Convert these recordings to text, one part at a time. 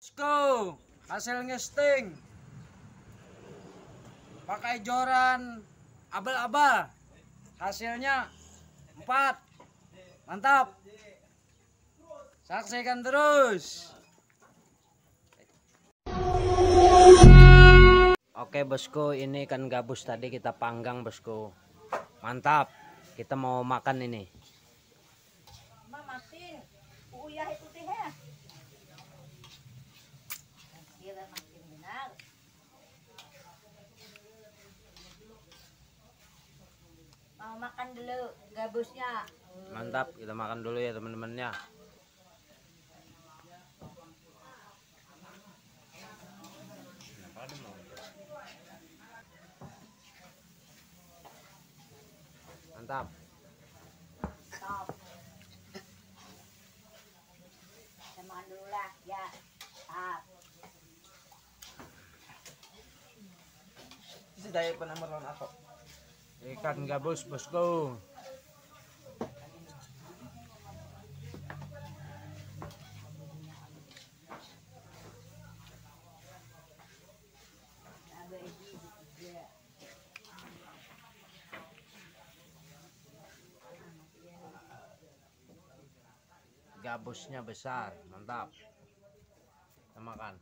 Bosku, hasil ngesting pakai joran abal-abal, hasilnya 4. Mantap, saksikan terus. Oke bosku, ini ikan gabus tadi kita panggang bosku. Mantap, kita mau makan ini. Masin, uyah itu teh ya. Gila makin benar. Mau makan dulu gabusnya. Mantap, kita makan dulu ya teman-temannya. Mantap. Stop. Kita makan dulu lah ya. Stop. Si daya pa naman ron ako. Ikan gabus bosku. Gabusnya besar, mantap. Kita makan.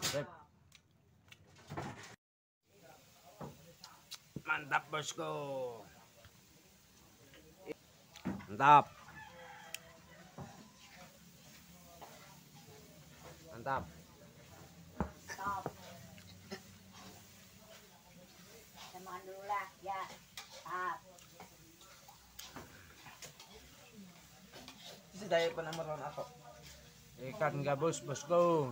Sip. Mantap bosku. Mantap. Mantap. Stop. Kita makan dulu lah ya. Stop. Si daya pa naman ron ako. Ikan gabus bosku.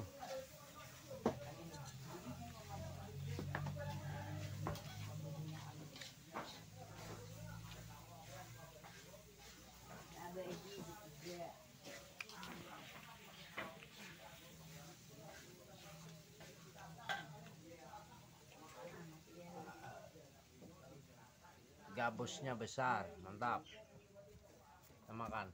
Gabusnya besar, mantap. Kita makan.